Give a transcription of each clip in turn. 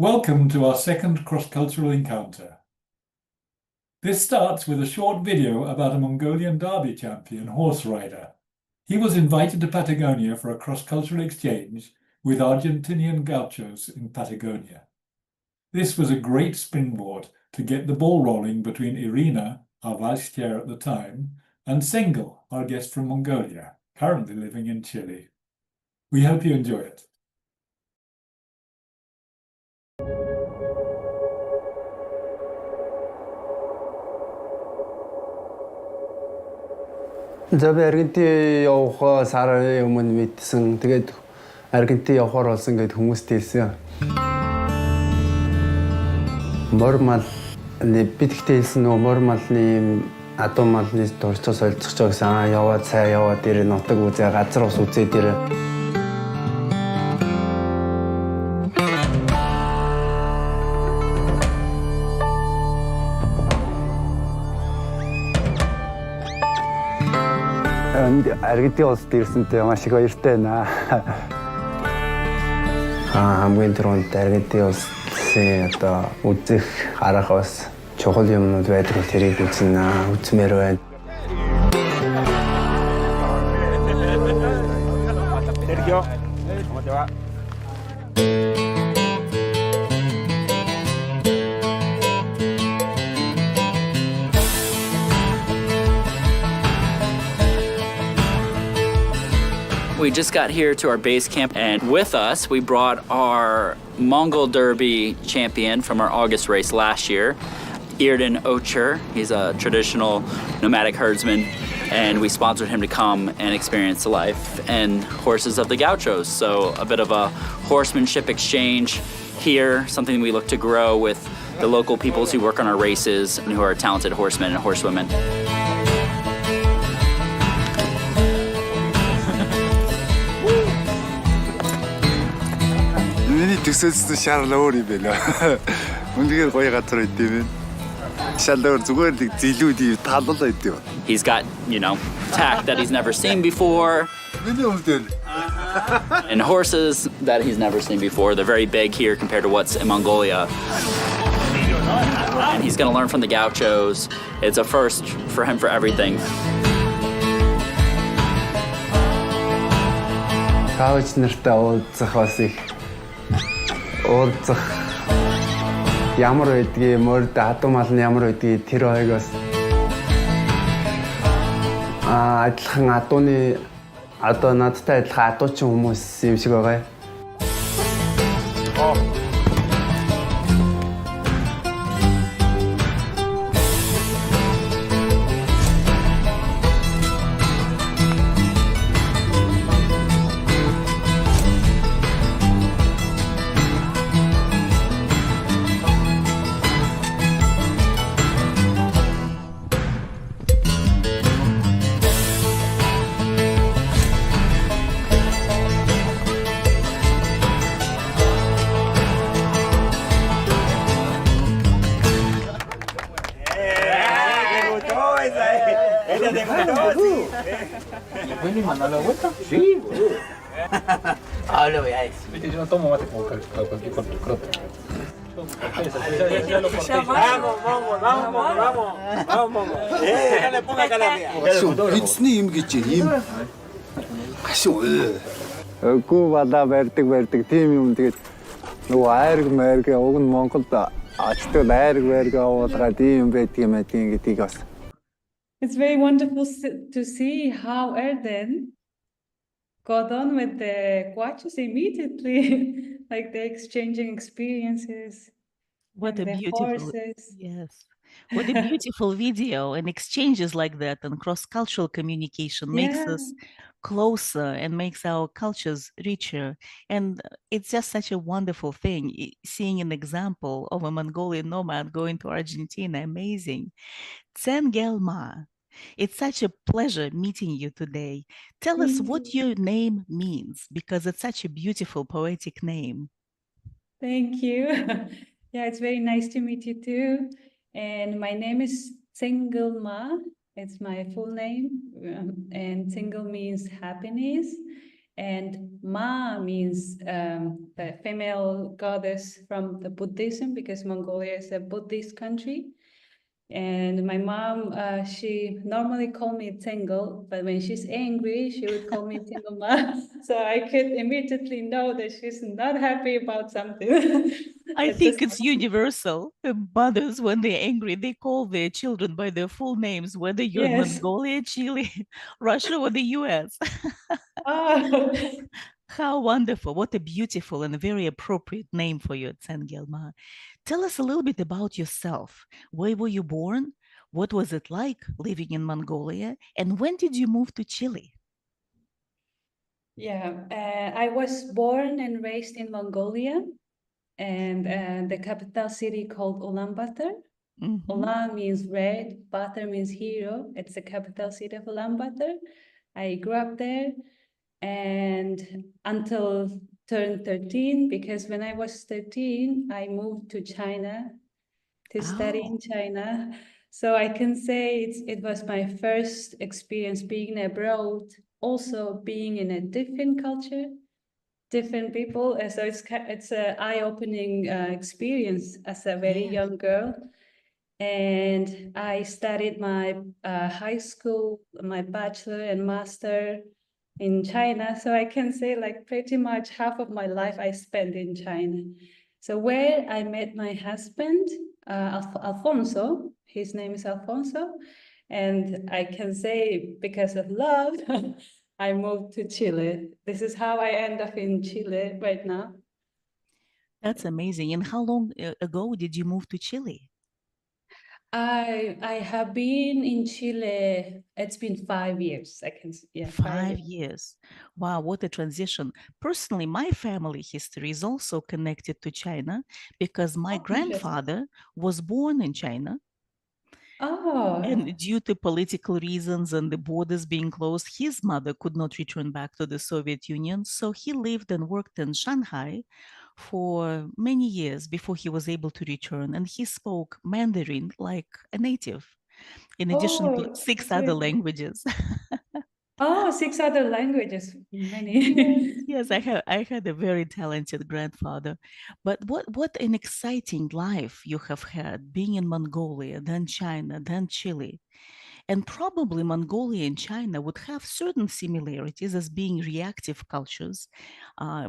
Welcome to our second cross-cultural encounter. This starts with a short video about a Mongolian derby champion horse rider. He was invited to Patagonia for a cross-cultural exchange with Argentinian gauchos in Patagonia. This was a great springboard to get the ball rolling between Irina, our vice chair at the time, and Tsengel, our guest from Mongolia, currently living in Chile. We hope you enjoy it. За би Аргентин явах сарын өмнө мэдсэн. Тэгээд Аргентин явахаар болсон гэд хүмүүст хэлсэн. Мормал бид ихтэй хэлсэн нөгөө мормалны адуу малны дурцаас олцох ч гэсэн яваад цаа яваад ирээ нутаг үзээ газар ус үзээд ирээ. Аргентин улсад ирсэнтэй маш их баяртай байна. Хамгийн түрүүнд Аргентин улсын одоо үзэх арга бас чухал юмнууд байдаг бол тэрийг үзмээр байна. We just got here to our base camp, and with us we brought our Mongol Derby champion from our August race last year, Irina. He's a traditional nomadic herdsman, and we sponsored him to come and experience the life and horses of the gauchos. So a bit of a horsemanship exchange here, something we look to grow with the local peoples who work on our races and who are talented horsemen and horsewomen. төсөөлсөн шаарл өөр юм байна. Үнэхээр гоё газар байд юм. Шал өөр зүгээр л зилүүд талал байд юм. He's got, tack that he's never seen before. And horses that he's never seen before. They're very big here compared to what's in Mongolia. And he's going to learn from the gauchos. It's a first for him for everything. Гауч нартай уулзах бас их уулзах ямар байдгийг мөрд адуу мал нь ямар байдгийг тэр хоёрыг бас адилхан адууны одоо надтай адилхан адуучин хүмүүс юм шиг байгаа. ¿Venís mandando la vuelta? Sí, boludo. Ahora lo voy a decir. Viste, yo no tomo mate como cualquier croto. Vamos. No le ponga calamidad. Эцний юм гэж юм. Гашуу. Гүү бала барьдаг тийм юм тэгээд нөгөө айрг уг нь Монголд очдог айрг уулгаад ийм байдгийг гэдгийг бас. It's very wonderful to see how Erden got on with the Guachos immediately, like they're exchanging experiences. What a beautiful horses. Yes. What a beautiful video, and exchanges like that and cross-cultural communication makes us closer and makes our cultures richer. And it's just such a wonderful thing, seeing an example of a Mongolian nomad going to Argentina. Amazing. Tsengel Ma, it's such a pleasure meeting you today. Tell us what your name means, because it's such a beautiful poetic name. Thank you. Yeah, it's very nice to meet you too. And my name is Tsengel Ma. It's my full name. And Tsengel means happiness. And Ma means the female goddess from the Buddhism, because Mongolia is a Buddhist country. And my mom, she normally called me Tsengel, but when she's angry, she would call me Tsengel Ma. So I could immediately know that she's not happy about something. I It's just, think it's universal. Mothers, when they're angry, they call their children by their full names, whether you're in yes. Mongolia, Chile, Russia, or the US. Oh. How wonderful. What a beautiful and a very appropriate name for you, Tsengelma. Tell us a little bit about yourself. Where were you born? What was it like living in Mongolia? And when did you move to Chile? Yeah, I was born and raised in Mongolia, and the capital city called Ulaanbaatar. Mhm. Ulan means red, Baatar means hero. It's the capital city of Ulaanbaatar. I grew up there, and until turned 13, because when I was 13, I moved to China to study in Oh, China. So I can say it was my first experience being abroad, also being in a different culture, different people. So it's an eye-opening experience as a very yes. young girl. And I studied my high school, my bachelor and master in China. So I can say like pretty much half of my life I spent in China. So where I met my husband, Alfonso, his name is Alfonso. And I can say because of love, I moved to Chile. This is how I end up in Chile right now. That's amazing. And how long ago did you move to Chile? I have been in Chile. It's been 5 years. Yeah, 5 years. 5 years. Wow, what a transition. Personally, my family history is also connected to China because my Oh, interesting. grandfather was born in China. Oh, And due to political reasons and the borders being closed, his mother could not return back to the Soviet Union. So he lived and worked in Shanghai for many years before he was able to return. And he spoke Mandarin like a native, in addition to oh, six that's other really. languages. Oh, six other languages, Yes, many. yes, I had a very talented grandfather. But what an exciting life you have had being in Mongolia, then China, then Chile. And probably Mongolia and China would have certain similarities as being reactive cultures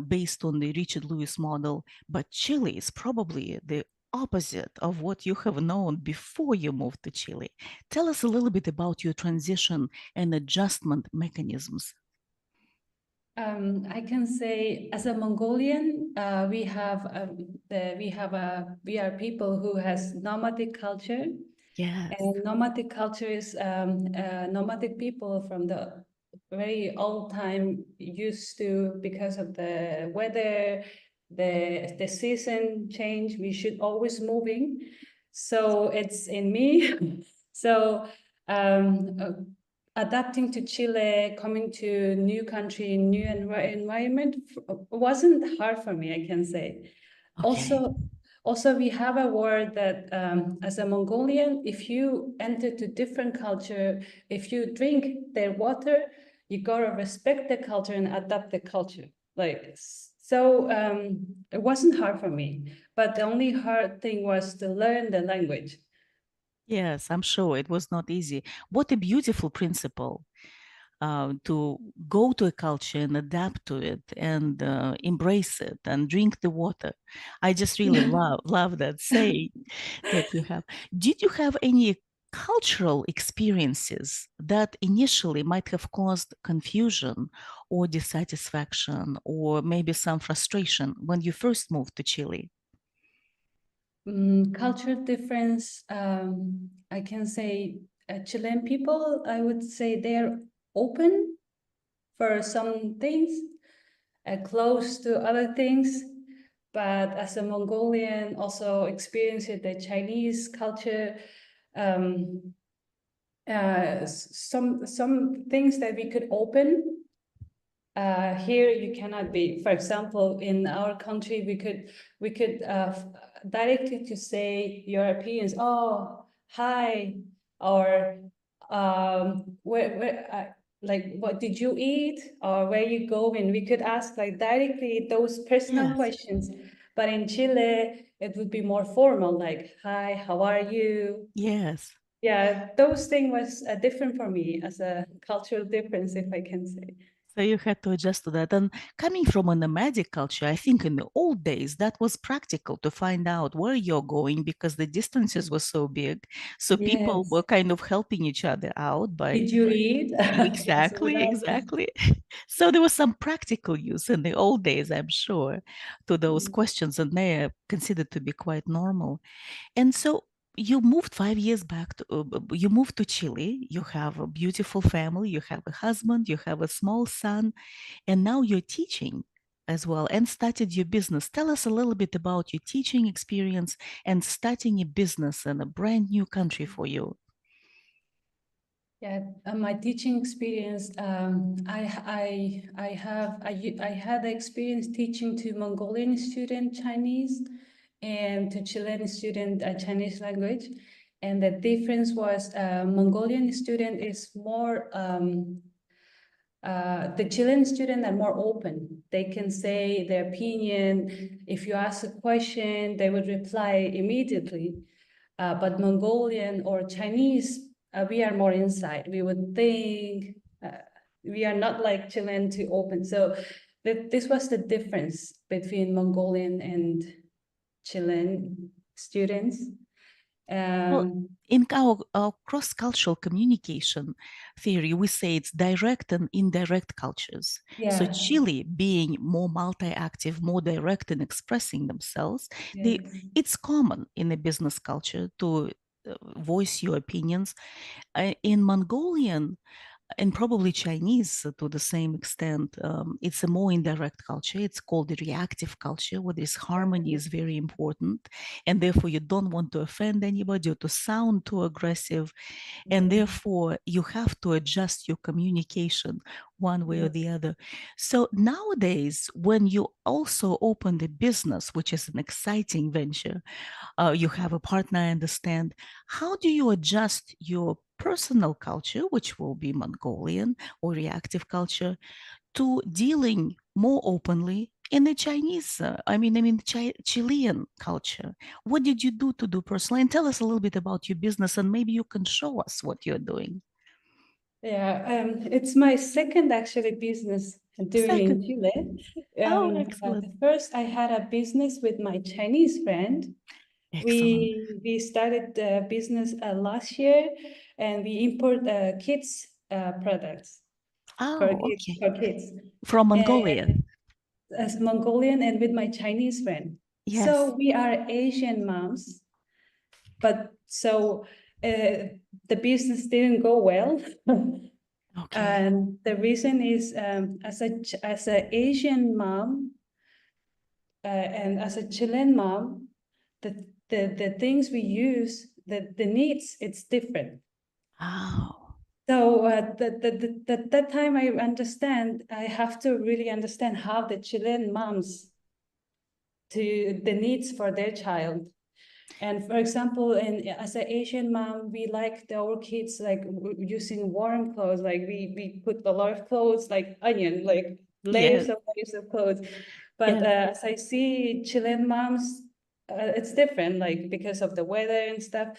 based on the Richard Lewis model, but Chile is probably the opposite of what you have known before you moved to Chile. Tell us a little bit about your transition and adjustment mechanisms. I can say, as a Mongolian, we are people who has nomadic culture, Yes. and nomadic culture is nomadic people from the very old time used to, because of the weather, the season change. We should always moving, so it's in me. So. Um, uh, Adapting to Chile, coming to new country, new environment wasn't hard for me, I can say. Okay. Also, also we have a word that as a Mongolian, if you enter to different culture, if you drink their water, you gotta respect the culture and adapt the culture. Like so, it wasn't hard for me, but the only hard thing was to learn the language. Yes, I'm sure it was not easy. What a beautiful principle to go to a culture and adapt to it and embrace it and drink the water. I just really love that saying that you have. Did you have any cultural experiences that initially might have caused confusion or dissatisfaction or maybe some frustration when you first moved to Chile? Cultural difference, I can say Chilean people, I would say they're open for some things, close to other things. But as a Mongolian, also experiencing the Chinese culture, um, some things that we could open. Here you cannot be. For example, in our country, we could directly to say your appearance. Oh, hi, or like, what did you eat or where you going? We could ask like directly those personal Yes. questions. But in Chile, it would be more formal, like, hi, how are you? Yes. Yeah, those things was different for me as a cultural difference, if I can say. So you had to adjust to that. And coming from a nomadic culture, I think in the old days that was practical to find out where you're going because the distances were so big. So people Yes. were kind of helping each other out by Did you eat? Yes, we would exactly, ask. exactly. So there was some practical use in the old days, I'm sure, to those questions, and they are considered to be quite normal. And so you moved 5 years back to, you moved to Chile. You have a beautiful family, you have a husband, you have a small son, and now you're teaching as well and started your business. Tell us a little bit about your teaching experience and starting a business in a brand new country for you. Yeah, my teaching experience, I had the experience teaching to Mongolian student Chinese and to Chilean student Chinese language. And the difference was Mongolian student is more, the Chilean students are more open. They can say their opinion. If you ask a question, they would reply immediately. But Mongolian or Chinese, we are more inside. We would think. We are not like Chilean to open. So this was the difference between Mongolian and Chilean students. Well, in our cross-cultural communication theory, we say it's direct and indirect cultures. So Yeah. Chile being more multi-active, more direct in expressing themselves, Yes. it's common in a business culture to voice your opinions. In Mongolian, and probably Chinese to the same extent. It's a more indirect culture. It's called the reactive culture, where this harmony is very important. And therefore, you don't want to offend anybody or to sound too aggressive. And therefore, you have to adjust your communication one way or the other. So nowadays, when you also open the business, which is an exciting venture, you have a partner, I understand. How do you adjust your personal culture, which will be Mongolian or reactive culture, to dealing more openly in the Chinese, Chilean culture? What did you do to do personally? And tell us a little bit about your business, and maybe you can show us what you're doing. Yeah, it's my second actually business doing in Second. Chile. Oh, excellent. The first I had a business with my Chinese friend. Excellent. We started the business last year, and we import kids products Oh, okay. for kids. From Mongolia. And as Mongolian and with my Chinese friend. Yes. So we are Asian moms, but so the business didn't go well. Okay. And the reason is as a Asian mom and as a Chilean mom, the things we use, the needs, it's different. Oh. So that time I understand, I have to really understand how the Chilean moms to the needs for their child. And for example, as an Asian mom, we like our kids like using warm clothes. Like we put a lot of clothes, like onion, like Yes. layers of clothes. But Yes. as I see Chilean moms, it's different, like because of the weather and stuff.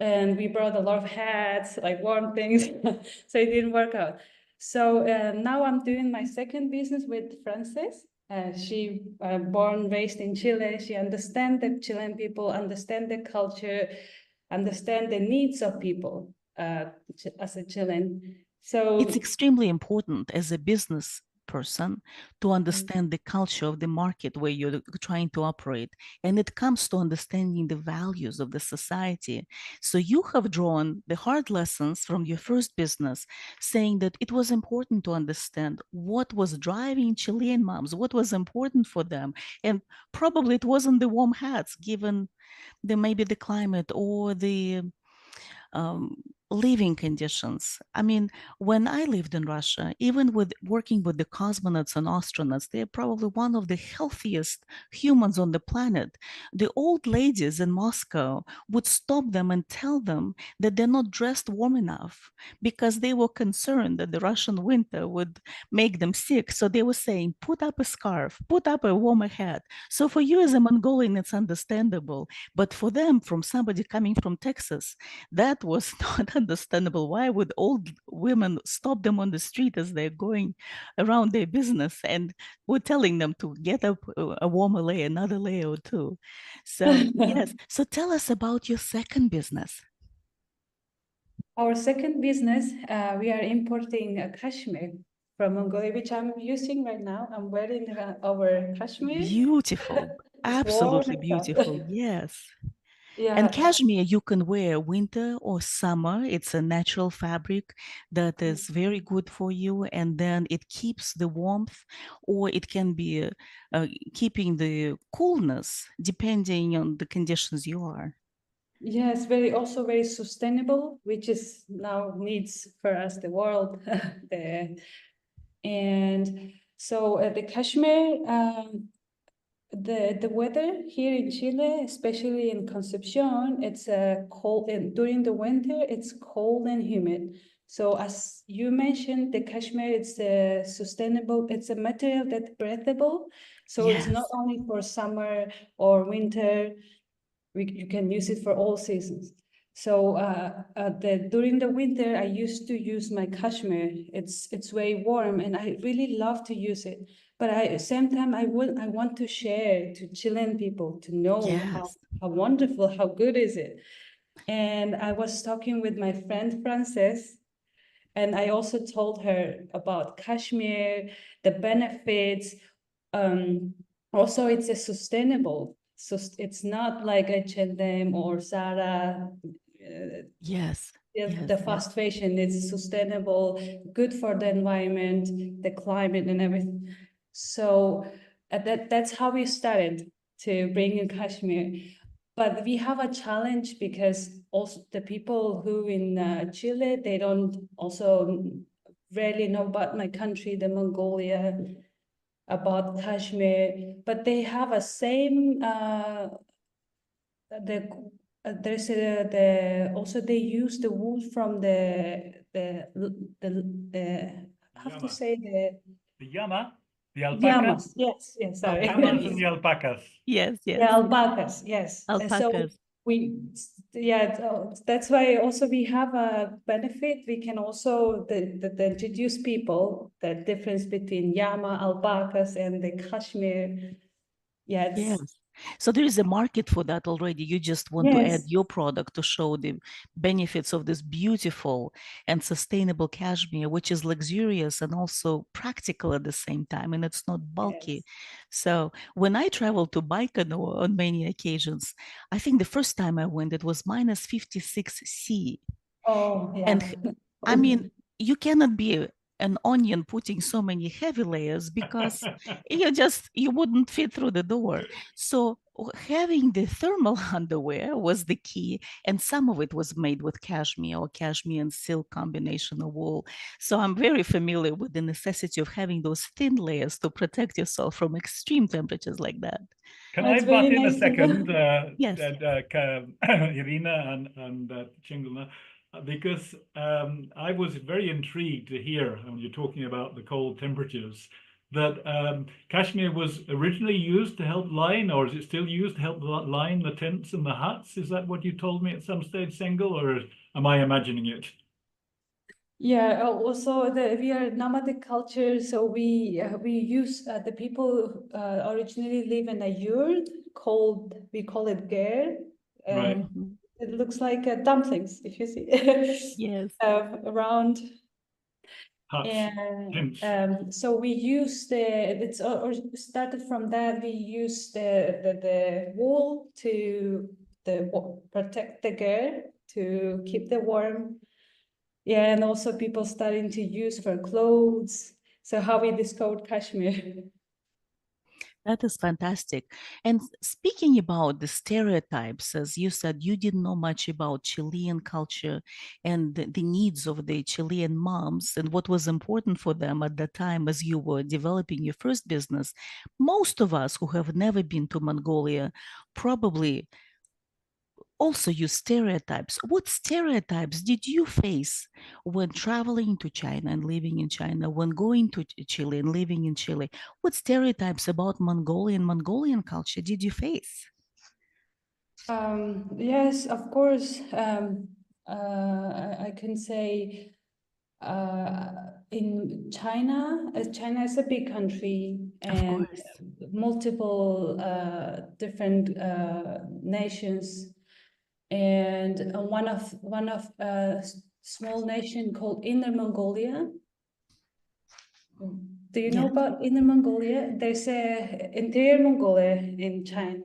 And we brought a lot of hats, like warm things, so it didn't work out. So now I'm doing my second business with Frances. She born, raised in Chile. She understands the Chilean people, understand the culture, understand the needs of people as a Chilean. So It's extremely important as a business person to understand the culture of the market where you're trying to operate. And it comes to understanding the values of the society. So you have drawn the hard lessons from your first business, saying that it was important to understand what was driving Chilean moms, what was important for them. And probably it wasn't the warm hats, given maybe the climate or the living conditions. I mean, when I lived in Russia, even with working with the cosmonauts and astronauts, they're probably one of the healthiest humans on the planet. The old ladies in Moscow would stop them and tell them that they're not dressed warm enough because they were concerned that the Russian winter would make them sick. So they were saying, put up a scarf, put up a warmer hat. So for you as a Mongolian, it's understandable. But for them, from somebody coming from Texas, that was not understandable. Why would old women stop them on the street as they're going around their business and were telling them to get up a warmer layer, another layer or two? So, yes. So tell us about your second business. Our second business, we are importing cashmere from Mongolia, which I'm using right now. I'm wearing our cashmere. Beautiful. It's warm Absolutely and stuff. beautiful. Yes. And Yeah. cashmere you can wear winter or summer. It's a natural fabric that is very good for you, and then it keeps the warmth, or it can be keeping the coolness depending on the conditions you are. Yes, also very sustainable, which is now needs for us the world. And so the cashmere, the weather here in Chile, especially in Concepcion, it's cold, and during the winter it's cold and humid. So as you mentioned, the cashmere, it's sustainable. It's a material that's breathable. So it's not Yes. only for summer or winter. You can use it for all seasons. So during the winter, I used to use my cashmere. It's very warm, and I really love to use it. But same time, I want to share to Chilean people to know Yes. how wonderful, how good is it. And I was talking with my friend Frances, and I also told her about cashmere, the benefits. Also, it's a sustainable. So it's not like H&M or Zara. Yes. Yes. The Yes. fast fashion is sustainable, good for the environment, the climate, and everything. So that's how we started to bring in Kashmir. But we have a challenge because also the people who in Chile, they don't also rarely know about my country, the Mongolia, about Kashmir, but they have a same there's also they use the wool from the how to say The llama, the alpaca, llamas. Yes, sorry. llamas and the alpacas. Yes. The Yes. alpacas, yes. And so Alpacas. that's why also we have a benefit. We can also the introduce people the difference between llama, alpacas, and the Kashmir. Yeah, Yes. So there is a market for that already. You just want to add yes. your product to show the benefits of this beautiful and sustainable cashmere, which is luxurious and also practical at the same time, and it's not bulky. Yes. So when I travel to Baikonur on many occasions, I think the first time I went, it was minus 56 C. Oh, yeah. And I mean, you cannot be an onion putting so many heavy layers because you wouldn't fit through the door. So having the thermal underwear was the key, and some of it was made with cashmere or cashmere and silk combination of wool. So I'm very familiar with the necessity of having those thin layers to protect yourself from extreme temperatures like that. Can That's I butt very in a nice to second, know. Yes. Irina and Tsengel, because I was very intrigued to hear when you're talking about the cold temperatures that cashmere was originally used to help line, or is it still used to help line the tents and the huts? Is that what you told me at some stage, Tsengel, or am I imagining it? Yeah, also we are nomadic culture, so we use the people originally live in a yurt we call it ger. Right. It looks like dumplings if you see Yes. around. Huts, And tents. so we use it's or started from that. We use the wool to protect the ger to keep the warm. Yeah, and also people starting to use for clothes. So how we discovered cashmere. That is fantastic. And speaking about the stereotypes, as you said, you didn't know much about Chilean culture and the needs of the Chilean moms and what was important for them at the time as you were developing your first business. Most of us who have never been to Mongolia probably also use stereotypes. What stereotypes did you face when traveling to China and living in China, when going to Chile and living in Chile? What stereotypes about Mongolian culture did you face? Yes, of course. I can say in China, China is a big country Of and course. multiple different nations, and one of small nation called Inner Mongolia. Do you know Yes. about Inner Mongolia? There's a interior Mongolia in China,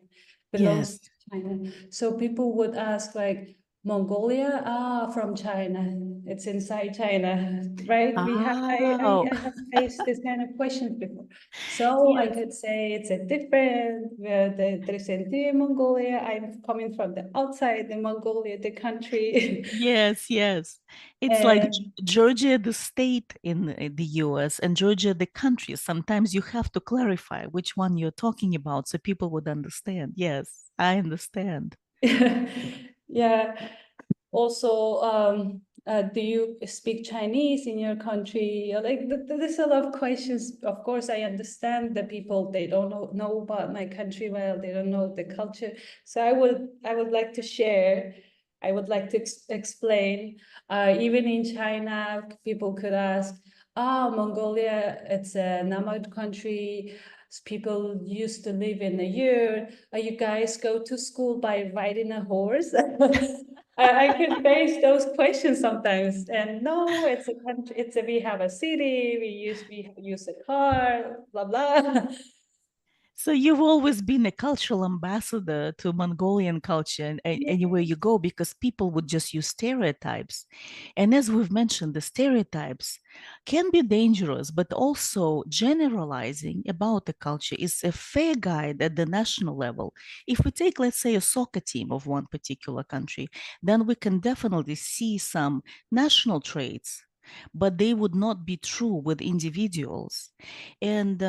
belongs Yes. to China. So people would ask like, Mongolia, from China. It's inside China, right? We have Oh, I have faced this kind of questions before. So I yes. could say it's a different where there's interior Mongolia. I'm coming from the outside the Mongolia, the country. Yes, yes. It's like And Georgia, the state in the US, and Georgia, the country. Sometimes you have to clarify which one you're talking about so people would understand. Yes, I understand. yeah. Also, do you speak Chinese in your country? Like, there's a lot of questions. Of course, I understand the people, they don't know about my country well, they don't know the culture. So I would like to share, I would like to explain. Even in China, people could ask, Mongolia, it's a nomad country. People used to live in a yurt. You guys go to school by riding a horse? I can face those questions sometimes. And no, it's a country. We have a city. We use a car. Blah blah. So you've always been a cultural ambassador to Mongolian culture and anywhere you go because people would just use stereotypes. And as we've mentioned, the stereotypes can be dangerous, but also generalizing about the culture is a fair guide at the national level. If we take, let's say, a soccer team of one particular country, then we can definitely see some national traits, but they would not be true with individuals. And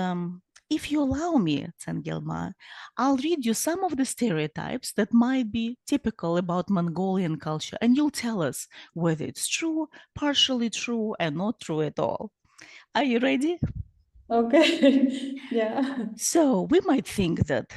if you allow me, Tsengelma, I'll read you some of the stereotypes that might be typical about Mongolian culture, and you'll tell us whether it's true, partially true, and not true at all. Are you ready? Okay. Yeah. So we might think that,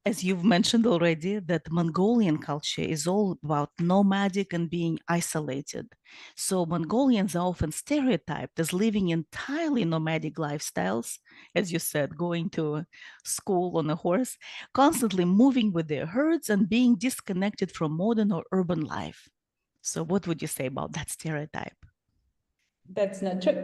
as you've mentioned already, that Mongolian culture is all about nomadic and being isolated. So Mongolians are often stereotyped as living entirely nomadic lifestyles, as you said, going to school on a horse, constantly moving with their herds and being disconnected from modern or urban life. So what would you say about that stereotype? That's not true.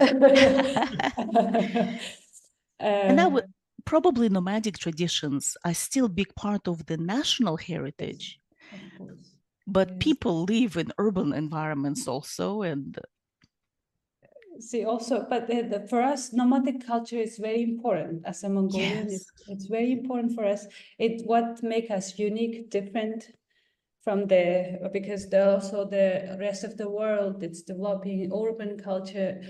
And I uh, would probably nomadic traditions are still big part of the national yes, heritage, of course. but Yes. people live in urban environments also. And See, also, but for us, nomadic culture is very important. As a Mongolian, yes, it's very important for us. It's what make us unique, different from because also the rest of the world, it's developing urban culture,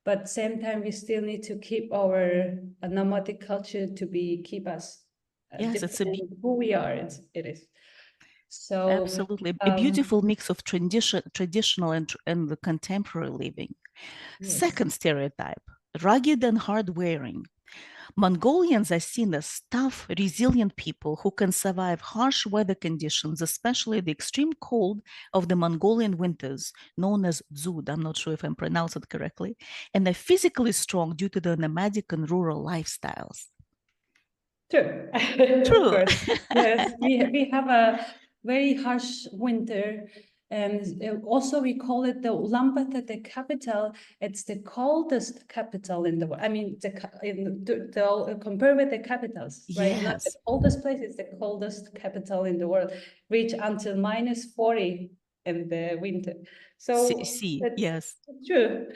but same time we still need to keep our nomadic culture to keep us yes, it's different who we are. It is. So absolutely a beautiful mix of traditional and the contemporary living. yes. Second stereotype, rugged and hard wearing. Mongolians are seen as tough, resilient people who can survive harsh weather conditions, especially the extreme cold of the Mongolian winters, known as Dzud. I'm not sure if I'm pronouncing it correctly, and are physically strong due to their nomadic and rural lifestyles. True, of True. course. Yes, we have a very harsh winter, and also we call it the Ulaanbaatar, the capital. It's the coldest capital in the world. I mean, compared with the capitals, right? Not the Yes. coldest place; it's the coldest capital in the world. Reach until -40 in the winter. So See, that's yes. true.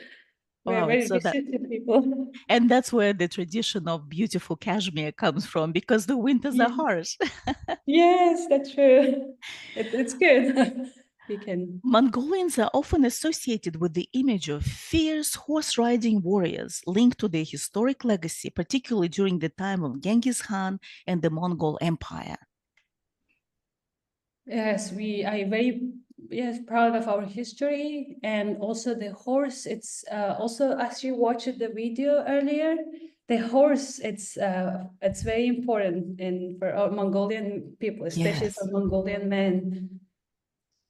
We're Wow, very so that receptive people. and that's where the tradition of beautiful cashmere comes from because the winters are Yeah. harsh. Yes, that's true. It's good. We can. Mongolians are often associated with the image of fierce horse riding warriors linked to their historic legacy, particularly during the time of Genghis Khan and the Mongol Empire. Yes, we are very proud of our history and also the horse. It's also as you watched the video earlier, the horse. It's very important in for our Mongolian people, especially Yes, for Mongolian men.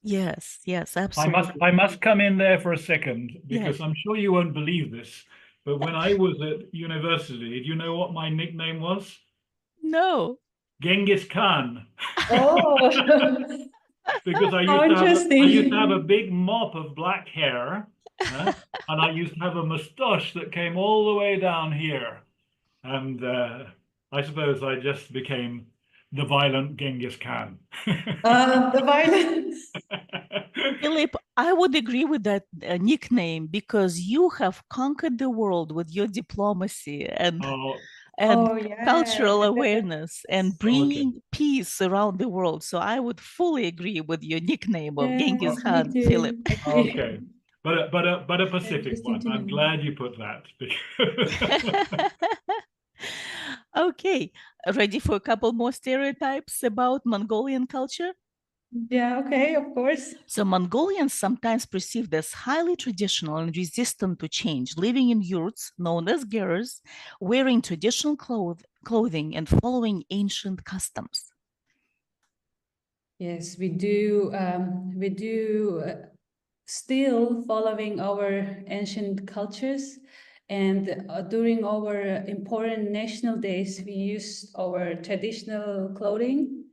yes, yes, I absolutely. must come in there for a second because Yes. I'm sure you won't believe this, but when I was at university, do you know what my nickname was? No. Genghis Khan. Oh, Because how I used to have a interesting! big mop of black hair, and I used to have a mustache that came all the way down here. And I suppose I just became the violent Genghis Khan. The violence. Philip, I would agree with that nickname because you have conquered the world with your diplomacy Oh, and Oh yeah, cultural awareness and okay. bringing peace around the world. So I would fully agree with your nickname of Genghis yes, me Khan, Philip. too. Okay. Agree. But a Pacific Interesting one. to I'm know. glad you put that. because- Okay, ready for a couple more stereotypes about Mongolian culture? Yeah, okay, of course. So Mongolians sometimes perceived as highly traditional and resistant to change, living in yurts known as gers, wearing traditional clothing and following ancient customs. Yes, we do. We do still following our ancient cultures, and during our important national days, we use our traditional clothing.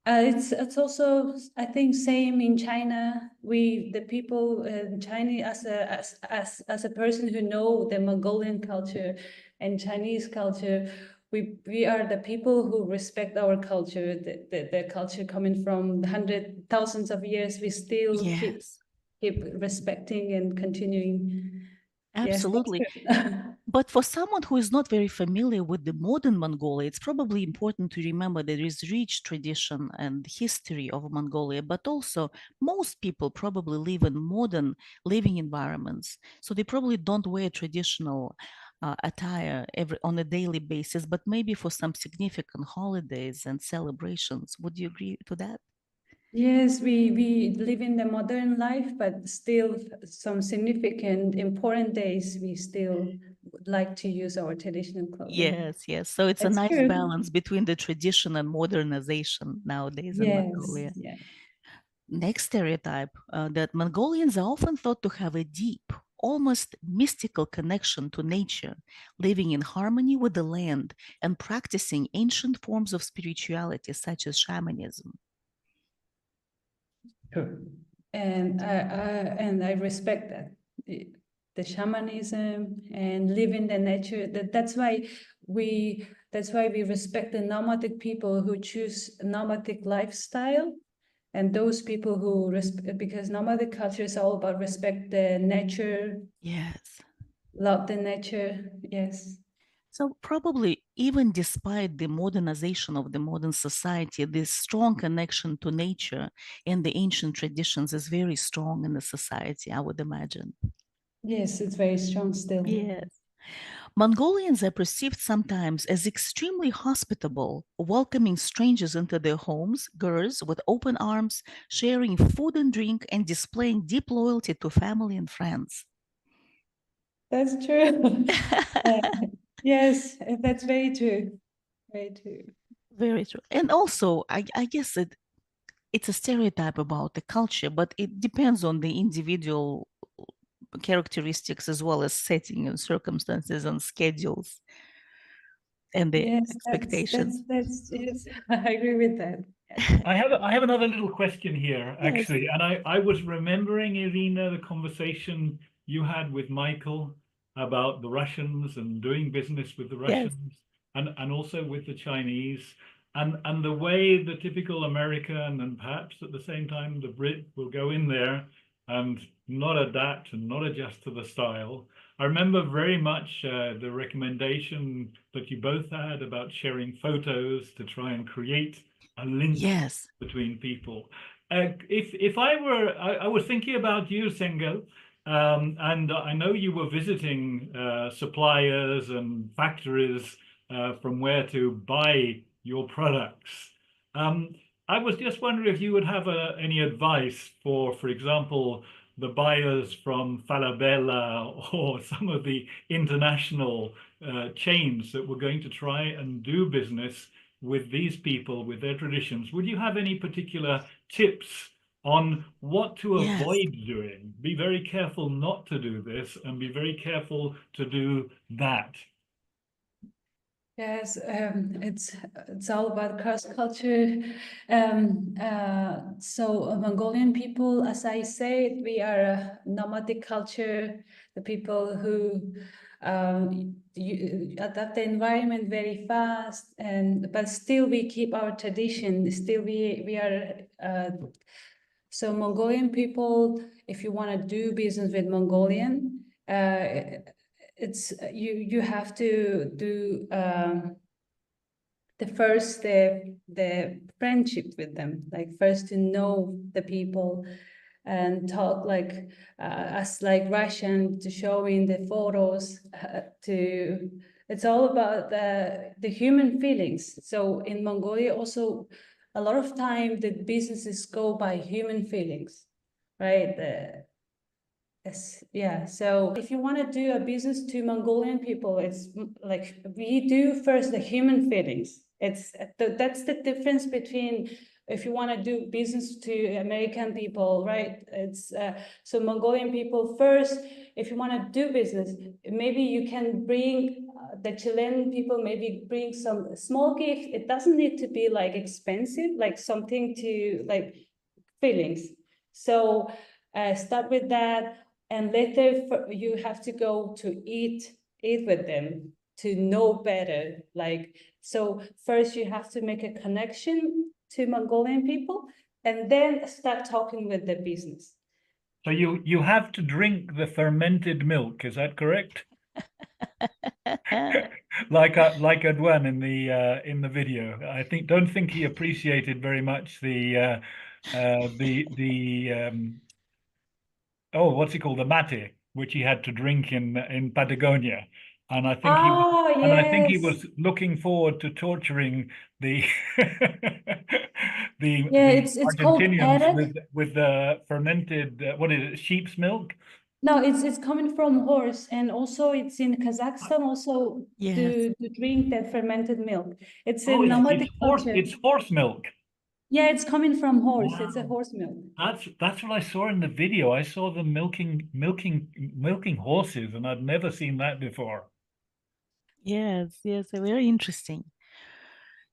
It's also I think same in China. The people in China as a person who know the Mongolian culture and Chinese culture, we are the people who respect our culture, the culture coming from hundred thousands of years. We still Yes, keep respecting and continuing. Yes, that's absolutely. good. But for someone who is not very familiar with the modern Mongolia, it's probably important to remember there is rich tradition and history of Mongolia, but also most people probably live in modern living environments. So they probably don't wear traditional attire on a daily basis, but maybe for some significant holidays and celebrations. Would you agree to that? Yes, we live in the modern life, but still some significant, important days, we still would like to use our traditional clothing. Yes, yes. So it's a That's nice true. balance between the tradition and modernization nowadays in Yes, Mongolia. yeah. Next stereotype that Mongolians are often thought to have a deep, almost mystical connection to nature, living in harmony with the land and practicing ancient forms of spirituality such as shamanism. And I respect that. The shamanism and live in the nature. That's why we respect the nomadic people who choose nomadic lifestyle, and those people who respect, because nomadic culture is all about respect the nature, Yes. love the nature. Yes. So probably even despite the modernization of the modern society, this strong connection to nature and the ancient traditions is very strong in the society, I would imagine. Yes, it's very strong still. Yes. Mongolians are perceived sometimes as extremely hospitable, welcoming strangers into their homes, girls with open arms, sharing food and drink, and displaying deep loyalty to family and friends. That's true. Yes, that's very true. Very true. Very true. And also, I guess it's a stereotype about the culture, but it depends on the individual characteristics as well as setting and circumstances and schedules and the Yes, expectations. yes, I agree with that. I have another little question here, Yes. actually, and I was remembering, Irina, the conversation you had with Michael about the Russians and doing business with the Yes. Russians and also with the Chinese and the way the typical American and perhaps at the same time the Brit will go in there and not adapt and not adjust to the style. I remember very much the recommendation that you both had about sharing photos to try and create a link Yes. between people. If I was thinking about you, Tsengel, and I know you were visiting suppliers and factories from where to buy your products. I was just wondering if you would have any advice for example, the buyers from Falabella or some of the international chains that were going to try and do business with these people, with their traditions. Would you have any particular tips on what to Yes. avoid doing? Be very careful not to do this and be very careful to do that. Yes, it's all about cross culture. So Mongolian people, as I said, we are a nomadic culture. The people who adapt the environment very fast, but still we keep our tradition. Still we are. So Mongolian people, if you want to do business with Mongolian, it's you have to do the first step, the friendship with them, like first to know the people and talk like as like Russian, to show in the photos, to it's all about the human feelings. So in Mongolia also a lot of time the businesses go by human feelings, right? Yes, yeah. So if you want to do a business to Mongolian people, it's like we do first the human feelings. It's that's the difference between if you want to do business to American people, right? It's so Mongolian people first. If you want to do business, maybe you can bring the Chilean people. Maybe bring some small gift. It doesn't need to be like expensive, like something to like feelings. So start with that. And later you have to go to eat with them to know better. Like, so first you have to make a connection to Mongolian people and then start talking with the business. So you have to drink the fermented milk, is that correct? like Adwan in the video. I don't think he appreciated very much the oh, what's it called, the mate, which he had to drink in Patagonia, and I think he yes. was looking forward to torturing the Yeah, the it's called Argentinians perek. with the fermented what is it, sheep's milk? No, it's coming from horse, and also it's in Kazakhstan also Yes. to drink that fermented milk. It's a Oh, nomadic culture. it's horse milk. Yeah, it's coming from horse. Wow. It's a horse milk. That's what I saw in the video. I saw them milking horses, and I'd never seen that before. Yes, yes, very interesting.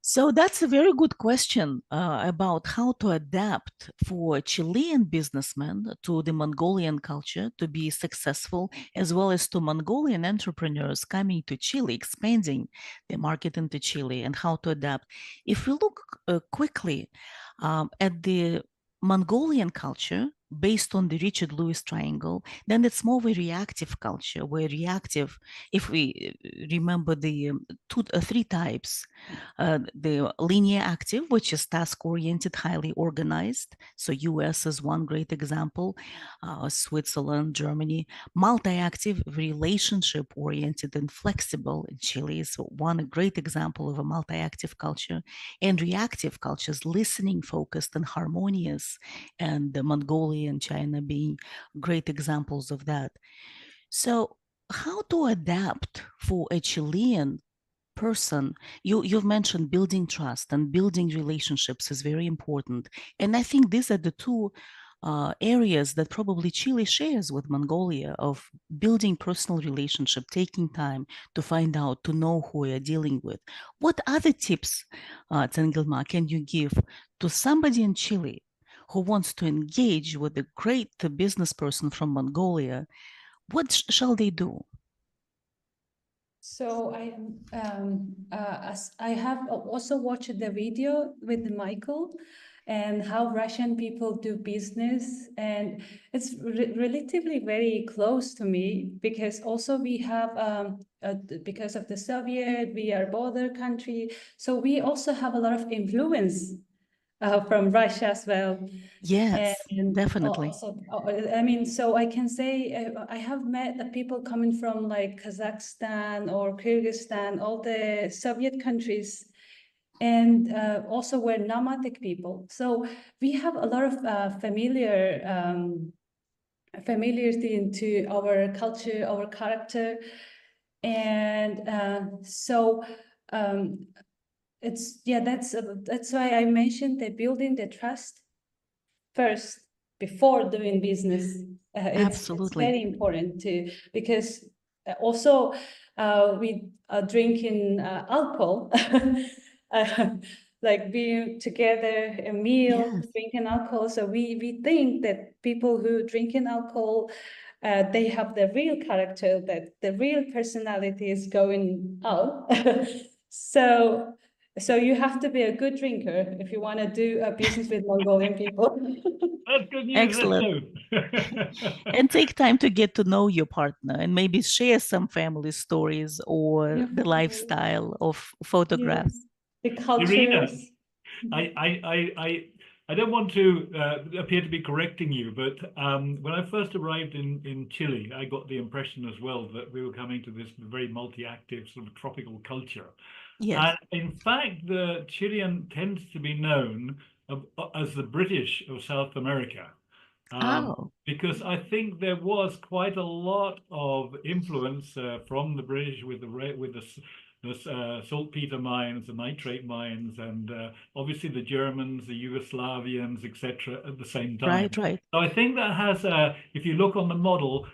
So that's a very good question about how to adapt for Chilean businessmen to the Mongolian culture to be successful, as well as to Mongolian entrepreneurs coming to Chile, expanding the market into Chile, and how to adapt. If we look quickly at the Mongolian culture, based on the Richard Lewis triangle, then it's more of a reactive culture, where reactive, if we remember the three types, the linear active, which is task-oriented, highly organized. So US is one great example, Switzerland, Germany. Multi-active, relationship-oriented and flexible in Chile is one great example of a multi-active culture. And reactive cultures, listening-focused and harmonious, and Mongolia and China being great examples of that. So how to adapt for a Chilean person? You've mentioned building trust and building relationships is very important. And I think these are the two areas that probably Chile shares with Mongolia, of building personal relationship, taking time to find out, to know who you're dealing with. What other tips, Tsengelma, can you give to somebody in Chile who wants to engage with a great business person from Mongolia? What shall they do? So as I have also watched the video with Michael, and how Russian people do business. And it's relatively very close to me because also we have, because of the Soviet, we are border country. So we also have a lot of influence from Russia as well. Yes, And definitely. also, I mean, so I can say I have met the people coming from like Kazakhstan or Kyrgyzstan, all the Soviet countries, and also we're nomadic people. So we have a lot of familiarity into our culture, our character, and so it's that's why I mentioned the building the trust first before doing business. It's very important too, because also we drinking alcohol, like being together, a meal, Yes. drinking alcohol. So we think that people who drinking alcohol, they have the real character, that the real personality is going out. So you have to be a good drinker if you want to do a business with Mongolian people. That's good news. Excellent. And take time to get to know your partner and maybe share some family stories or the lifestyle of photographs. Yes. The cultures. Irina, I don't want to appear to be correcting you, but when I first arrived in Chile, I got the impression as well that we were coming to this very multi-active sort of tropical culture. Yes. And in fact, the Chilean tends to be known as the British of South America. Because I think there was quite a lot of influence from the British with the saltpeter mines, the nitrate mines, and obviously the Germans, the Yugoslavians, etc. at the same time. Right. So I think that has, if you look on the model,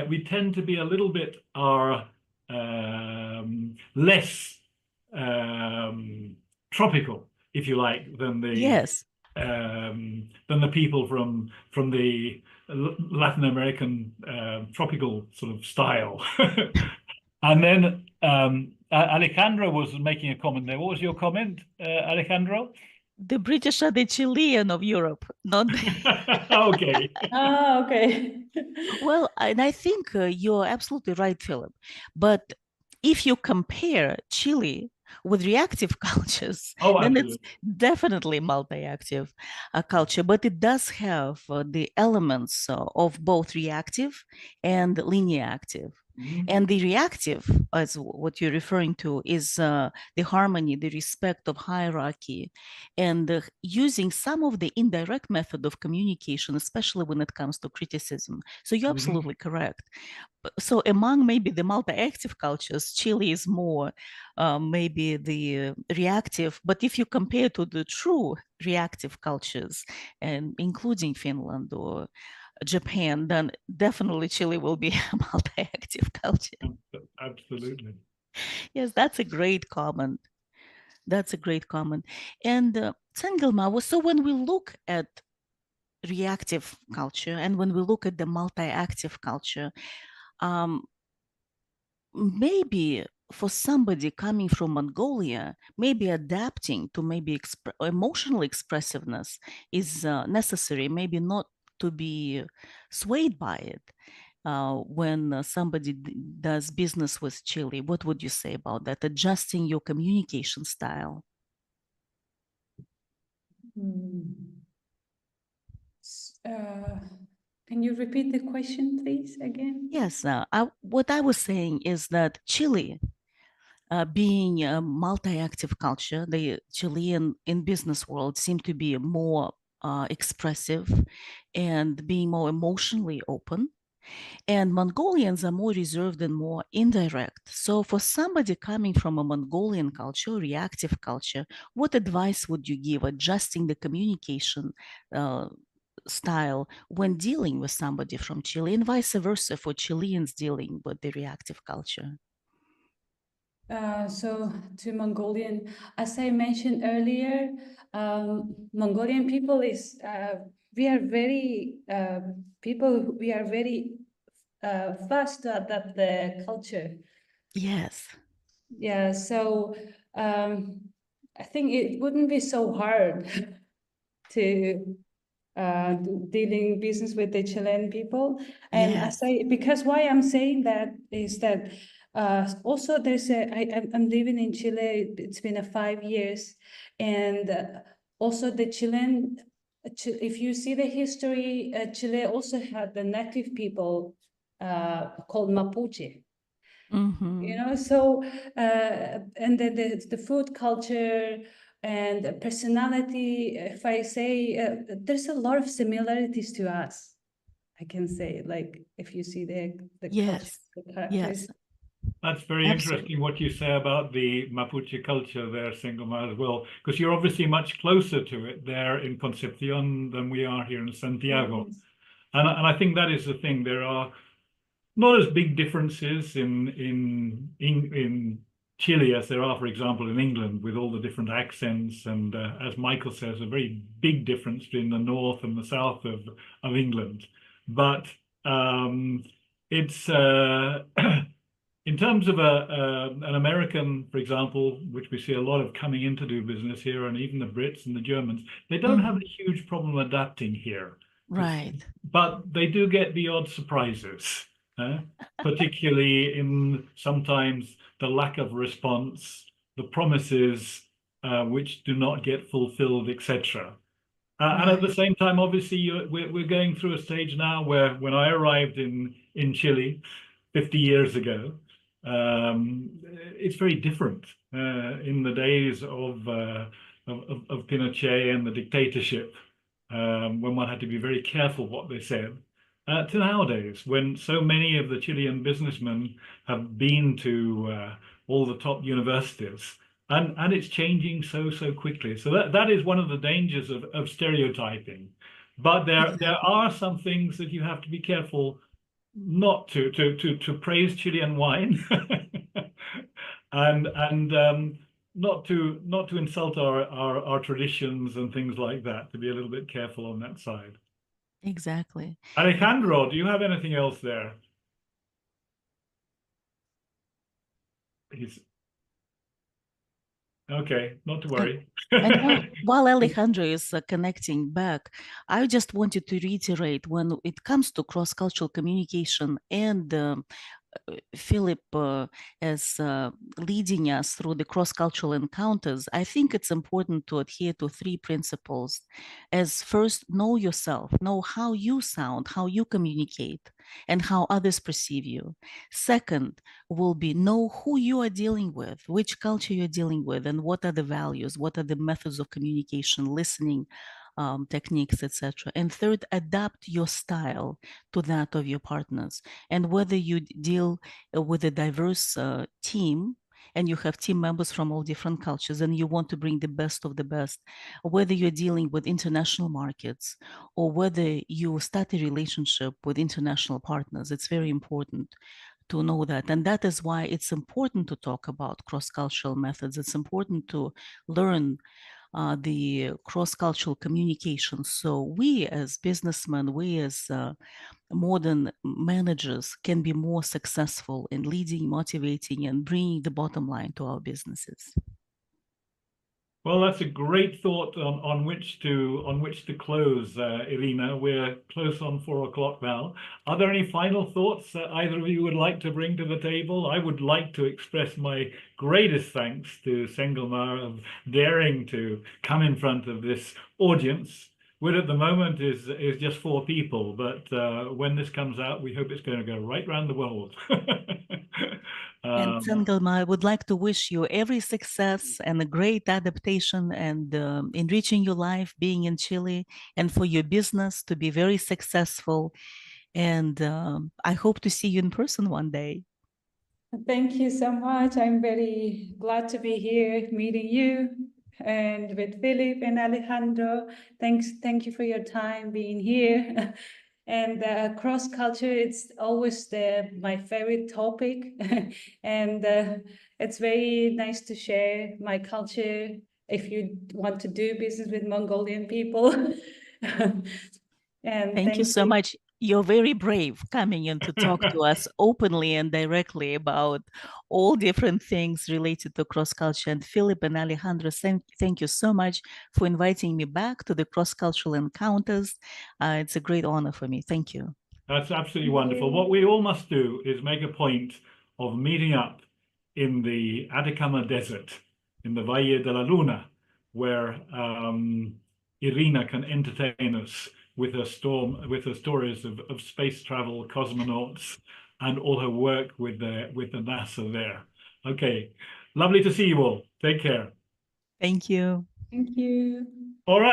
we tend to be a little bit less tropical, if you like, than the people from the Latin American tropical sort of style. And then Alejandro was making a comment there. What was your comment, Alejandro? The British are the Chilean of Europe, not Okay. Okay. Well, and I think you're absolutely right, Philip. But if you compare Chile with reactive cultures, then it's definitely multi-active culture, but it does have the elements of both reactive and linear active. And the reactive, as what you're referring to, is the harmony, the respect of hierarchy, and using some of the indirect method of communication, especially when it comes to criticism. So you're absolutely correct. So among maybe the multi-active cultures, Chile is more maybe the reactive, but if you compare to the true reactive cultures, and including Finland or Japan, then definitely Chile will be a multi-active culture. Absolutely. Yes, that's a great comment. That's a great comment. And Tsengel, so when we look at reactive culture and when we look at the multi-active culture, maybe for somebody coming from Mongolia, maybe adapting to maybe emotional expressiveness is necessary, maybe not to be swayed by it. When somebody does business with Chile, what would you say about that? Adjusting your communication style. Can you repeat the question, please, again? Yes. What I was saying is that Chile, being a multi-active culture, the Chilean in business world seem to be more expressive and being more emotionally open. And Mongolians are more reserved and more indirect. So for somebody coming from a Mongolian culture, reactive culture, what advice would you give adjusting the communication style when dealing with somebody from Chile, and vice versa for Chileans dealing with the reactive culture? So to Mongolian, as I mentioned earlier, Mongolian people is, we are very, we are very fast to adapt the culture. Yes. Yeah, so I think it wouldn't be so hard to dealing business with the Chilean people. And because why I'm saying that is that also there's I'm living in Chile. It's been 5 years, and also the Chilean. If you see the history, Chile also had the native people called Mapuche. You know, so and then the food culture and personality, if I say, there's a lot of similarities to us, I can say, like, if you see the culture, the characters. That's very interesting what you say about the Mapuche culture there, Tsengel, as well, because you're obviously much closer to it there in Concepcion than we are here in Santiago. Yes. And I think that is the thing. There are not as big differences in Chile as there are, for example, in England, with all the different accents. And as Michael says, a very big difference between the north and the south of England. But it's in terms of an American, for example, which we see a lot of coming in to do business here, and even the Brits and the Germans, they don't have a huge problem adapting here. Right. But they do get the odd surprises. Particularly in sometimes the lack of response, the promises which do not get fulfilled, etc. And at the same time, obviously, we're going through a stage now where, when I arrived in Chile 50 years ago, it's very different. In the days of Pinochet and the dictatorship, when one had to be very careful what they said, to nowadays, when so many of the Chilean businessmen have been to all the top universities, and it's changing so quickly. So that is one of the dangers of stereotyping. But there are some things that you have to be careful not to praise Chilean wine, and not to insult our traditions and things like that. To be a little bit careful on that side. Exactly. Alejandro, do you have anything else there? He's okay, not to worry. And while Alejandro is connecting back, I just wanted to reiterate, when it comes to cross-cultural communication and Philip as leading us through the cross-cultural encounters, I think it's important to adhere to 3 principles. As first, know yourself, know how you sound, how you communicate, and how others perceive you. Second will be know who you are dealing with, which culture you're dealing with, and what are the values, what are the methods of communication, listening, techniques, etc. And third, adapt your style to that of your partners. And whether you deal with a diverse team, and you have team members from all different cultures, and you want to bring the best of the best, whether you're dealing with international markets or whether you start a relationship with international partners, it's very important to know that. And that is why it's important to talk about cross-cultural methods. It's important to learn the cross-cultural communication. So we as businessmen, we as modern managers can be more successful in leading, motivating, and bringing the bottom line to our businesses. Well, that's a great thought on which to close, Irina. We're close on 4 o'clock now. Are there any final thoughts that either of you would like to bring to the table? I would like to express my greatest thanks to Tsengel of daring to come in front of this audience, which at the moment is just 4 people, but when this comes out, we hope it's going to go right around the world. And Tsengel, I would like to wish you every success and a great adaptation and enriching your life being in Chile, and for your business to be very successful. And I hope to see you in person one day. Thank you so much. I'm very glad to be here meeting you and with Philip and Alejandro. Thank you for your time being here. And cross-culture, it's always my favorite topic. And it's very nice to share my culture if you want to do business with Mongolian people. And thank you so much. you're very brave coming in to talk to us openly and directly about all different things related to cross culture. And Philip and Alejandro, thank you so much for inviting me back to the cross cultural encounters. It's a great honor for me. Thank you. That's absolutely wonderful. What we all must do is make a point of meeting up in the Atacama Desert, in the Valle de la Luna, where Irina can entertain us with her stories of space travel, cosmonauts, and all her work with the NASA there. Okay, lovely to see you all. Take care. Thank you. Thank you. All right.